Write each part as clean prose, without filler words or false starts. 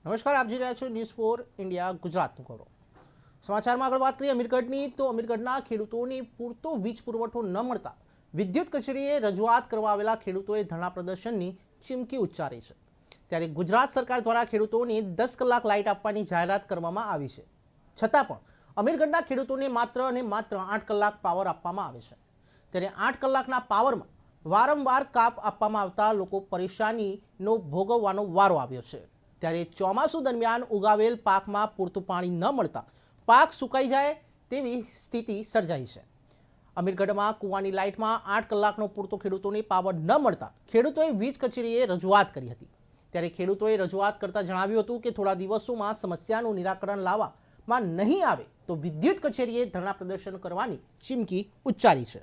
નમસ્કાર, આપ જોઈ રહ્યા છો ન્યૂઝ ફોર ઇન્ડિયા ગુજરાતનું ગૌરવ. સમાચારમાં આગળ વાત કરીએ અમીરગઢની, તો અમીરગઢના ખેડૂતોને પૂરતો વીજ પુરવઠો ન મળતા વિદ્યુત કચેરીએ રજૂઆત કરવા આવેલા ખેડૂતોએ ધરણા પ્રદર્શનની ચીમકી ઉચ્ચારી છે. ત્યારે ગુજરાત સરકાર દ્વારા ખેડૂતોને 10 કલાક લાઇટ આપવાની જાહેરાત કરવામાં આવી છે, છતાં પણ અમીરગઢના ખેડૂતોને માત્ર અને માત્ર 8 કલાક પાવર આપવામાં આવે છે. ત્યારે 8 કલાકના પાવરમાં વારંવાર કાપ આપવામાં આવતા લોકો પરેશાનીનો ભોગવવાનો વારો આવ્યો છે. ત્યારે ચોમાસું દરમિયાન ઉગાવેલ પાકમાં પૂરતું પાણી ન મળતા પાક સુકાઈ જાય તેવી સ્થિતિ સર્જાઈ છે. અમીરગઢમાં કૂવાની લાઇટમાં 8 કલાકનો પૂરતો ખેડૂતોને પાવર ન મળતા ખેડૂતોએ વીજ કચેરીએ રજૂઆત કરી હતી. ત્યારે ખેડૂતોએ રજૂઆત કરતા જણાવ્યું હતું કે થોડા દિવસોમાં સમસ્યાનું નિરાકરણ લાવવામાં નહીં આવે તો વિદ્યુત કચેરીએ ધરણા પ્રદર્શન કરવાની ચીમકી ઉચ્ચારી છે.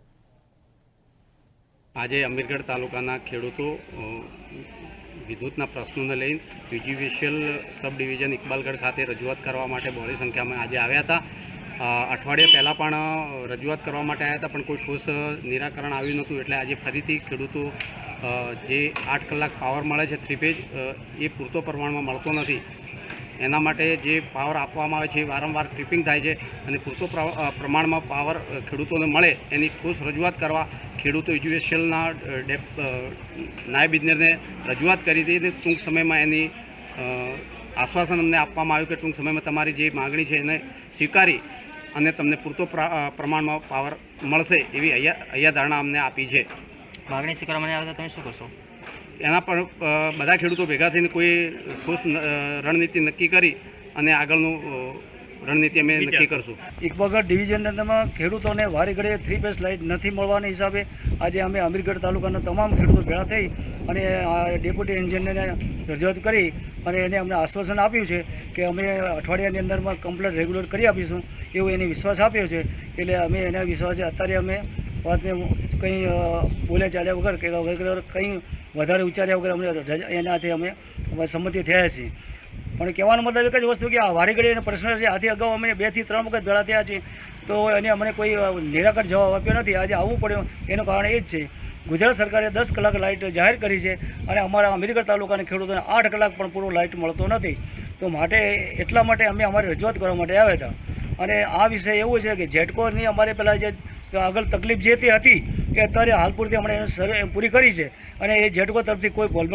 આજે અમીરગઢ તાલુકાના ખેડૂતો વિદ્યુતના પ્રશ્નોને લઈને યુજીવીસીએલ સબ ડિવિઝન ઇકબાલગઢ ખાતે રજૂઆત કરવા માટે બહોળી સંખ્યામાં આજે આવ્યા હતા. અઠવાડિયા પહેલાં પણ રજૂઆત કરવા માટે આવ્યા હતા, પણ કોઈ ઠોસ નિરાકરણ આવ્યું નહોતું. એટલે આજે ફરીથી ખેડૂતો જે 8 કલાક પાવર મળે છે 3 ફેઝ, એ પૂરતો પ્રમાણમાં મળતો નથી. એના માટે જે પાવર આપવામાં આવે છે એ વારંવાર ટ્રિપિંગ થાય છે અને પૂરતો પ્રમાણમાં પાવર ખેડૂતોને મળે એની ઠોસ રજૂઆત કરવા ખેડૂતો યુજીવીસીએલના નાયબ ઇજનેરને રજૂઆત કરી હતી. ટૂંક સમયમાં એની આશ્વાસન અમને આપવામાં આવ્યું કે ટૂંક સમયમાં તમારી જે માગણી છે એને સ્વીકારી અને તમને પૂરતો પ્રમાણમાં પાવર મળશે એવી હૈયાધારણા અમને આપી છે. માગણી સ્વીકારવામાં આવે તો તમે શું કરશો? એના પર બધા ખેડૂતો ભેગા થઈને કોઈ ઠોસ રણનીતિ નક્કી કરી અને આગળનું રણનીતિ અમે નક્કી કરશું. ઇકબાલગઢ ડિવિઝનની અંદરમાં ખેડૂતોને વારે ઘડીએ 3 ફેઝ લાઇટ નથી મળવાના હિસાબે આજે અમે અમીરગઢ તાલુકાના તમામ ખેડૂતો ભેગા થઈ અને ડેપ્યુટી એન્જિનિયરને રજૂઆત કરી અને એને અમને આશ્વાસન આપ્યું છે કે અમે અઠવાડિયાની અંદરમાં કમ્પ્લેટ રેગ્યુલેટ કરી આપીશું એવું એને વિશ્વાસ આપ્યો છે. એટલે અમે એના વિશ્વાસે અત્યારે અમે વાતને કંઈ બોલ્યા ચાલ્યા વગર કે કંઈ વધારે ઉચ્ચાર્યા વગર અમે એનાથી અમે સંમતિ થયા છીએ. પણ કહેવાનો મતલબ એક જ વસ્તુ કે આ વારી ઘડી એનો પ્રશ્ન છે. આથી અગાઉ અમે 2 થી 3 વખત ભેળા થયા છીએ તો એને અમને કોઈ નિરાકરણ જવાબ આપ્યો નથી. આજે આવવું પડ્યું એનું કારણ એ જ છે ગુજરાત સરકારે 10 કલાક લાઇટ જાહેર કરી છે અને અમારા અમીરગઢ તાલુકાના ખેડૂતોને 8 કલાક પણ પૂરો લાઇટ મળતો નથી. તો માટે એટલા માટે અમે અમારી રજૂઆત કરવા માટે આવ્યા હતા. અને આ વિષય એવું છે કે જેટકોની અમારે પહેલાં જે આગળ તકલીફ જે તે હતી કે અત્યારે હાલ પૂરતી હમણાં એને પૂરી કરી છે અને એ જેટકો તરફથી કોઈ